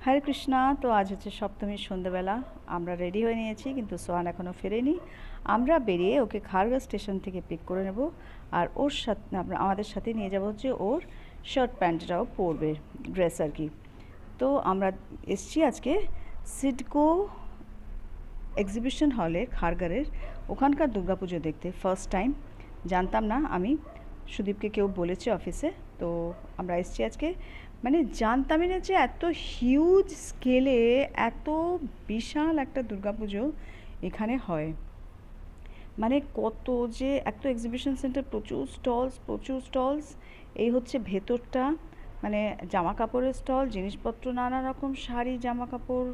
হরে কৃষ্ণা। তো আজ হচ্ছে সপ্তমীর সন্ধ্যেবেলা। আমরা রেডি হয়ে নিয়েছি, কিন্তু সোহান এখনও ফেরেনি। আমরা বেরিয়ে ওকে খারগা স্টেশন থেকে পিক করে নেব, আর ওর সাথে আমাদের সাথে নিয়ে যাব হচ্ছে ওর শার্ট প্যান্টটাও পরবে, ড্রেস আর কি। তো আমরা এসছি আজকে সিডকো এক্সিবিশন হলে খারগারের ওখানকার দুর্গাপুজো দেখতে। ফার্স্ট টাইম, জানতাম না আমি, সুদীপকে কেউ বলেছে অফিসে। তো আমরা এসেছি আজকে, মানে জানতামই না যে এত হিউজ স্কেলে এত বিশাল একটা দুর্গাপুজো এখানে হয়। মানে কত যে এক তো এক্সিবিশন সেন্টার, প্রচুর স্টলস। এই হচ্ছে ভেতরটা, মানে জামা কাপড়ের স্টল, জিনিসপত্র নানা রকম, শাড়ি, জামা কাপড়,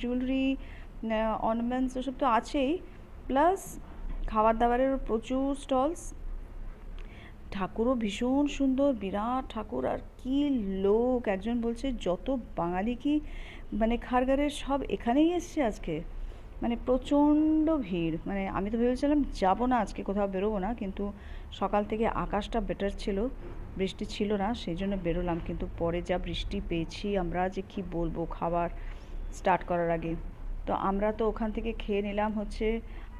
জুয়েলারি, অর্নামেন্টস, ওসব তো আছেই। প্লাস খাবার দাবারেরও প্রচুর স্টলস। ঠাকুরও ভীষণ সুন্দর, বিরাট ঠাকুর। আর কি লোক! একজন বলছে যত বাঙালি কি মানে খারগারের সব এখানেই এসছে আজকে। মানে প্রচণ্ড ভিড়। মানে আমি তো ভেবেছিলাম যাবো না আজকে, কোথাও বেরোবো না, কিন্তু সকাল থেকে আকাশটা বেটার ছিল, বৃষ্টি ছিল না, সেই জন্য বেরোলাম। কিন্তু পরে যা বৃষ্টি পেয়েছি আমরা, যে কি বলবো, খাবার স্টার্ট করার আগে। তো আমরা তো ওখান থেকে খেয়ে নিলাম হচ্ছে,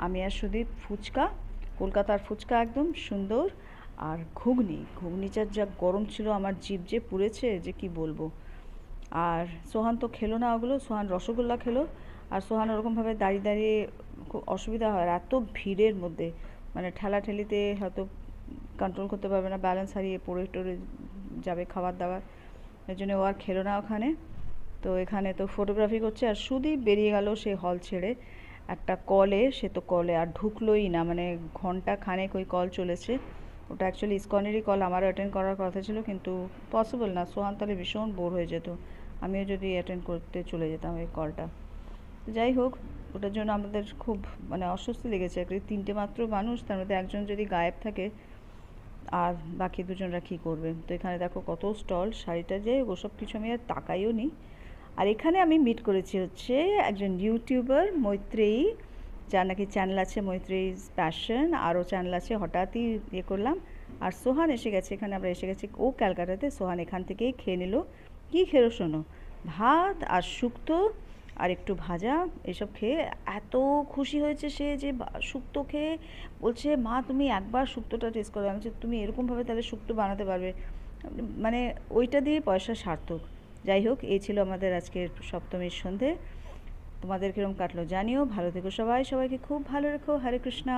আমি আর সুদীপ, ফুচকা, কলকাতার ফুচকা একদম সুন্দর। আর ঘুগনিটা যা গরম ছিল, আমার জিভ যে পুড়েছে যে কি বলবো। আর সোহান তো খেলো না ওগুলো, সোহান রসগোল্লা খেলো। আর সোহান ওরকমভাবে দাঁড়িয়ে দাঁড়িয়ে খুব অসুবিধা হয়, আর এত ভিড়ের মধ্যে মানে ঠেলাঠেলিতে হয়তো কন্ট্রোল করতে পারবে না, ব্যালেন্স হারিয়ে পড়ে টড়ে যাবে খাবার দাবার। এর জন্য ও আর খেলো না ওখানে। তো এখানে তো ফটোগ্রাফি করছে, আর সুদীপ বেরিয়ে গেল সে হল ছেড়ে একটা কলে। সে তো কলে আর ঢুকলোই না, মানে ঘন্টা খানেক ওই কল চলেছে। ওটা অ্যাকচুয়ালি ইসকনেরই কল, আমারও অ্যাটেন্ড করার কথা ছিল, কিন্তু পসিবল না, সোহান তাহলে ভীষণ বোর হয়ে যেত, আমিও যদি অ্যাটেন্ড করতে চলে যেতাম ওই কলটা। যাই হোক, ওটার জন্য আমাদের খুব মানে অস্বস্তি লেগেছে। তিনটে মাত্র মানুষ, তার মধ্যে একজন যদি গায়েব থাকে, আর বাকি দুজনরা কী করবে। তো এখানে দেখো কত স্টল, শাড়িটা যে ওসব কিছু আমি আর তাকাইও নি। আর এখানে আমি মিট করেছি হচ্ছে একজন ইউটিউবার, মৈত্রেয়ী, যার নাকি চ্যানেল আছে মৈত্রেয়ীজ প্যাশন, আরও চ্যানেল আছে, হঠাৎই ইয়ে করলাম। আর সোহান এসে গেছে এখানে, আমরা এসে গেছি ও ক্যালকাটাতে। সোহান এখান থেকেই খেয়ে নিল। কী খেলো শোনো, ভাত আর শুক্তো আর একটু ভাজা, এসব খেয়ে এত খুশি হয়েছে সে, যে শুক্তো খেয়ে বলছে, মা তুমি একবার শুক্তোটা টেস্ট করো। আমি বলছি, তুমি এরকমভাবে তাহলে শুক্তো বানাতে পারবে? মানে ওইটা দিয়ে পয়সা সার্থক। যাই হোক, এই ছিল আমাদের আজকের সপ্তমীর সন্ধে। তোমাদের কীরকম কাটলো জানিও। ভালো থেকো সবাই, সবাইকে খুব ভালো রেখো। হরে কৃষ্ণা।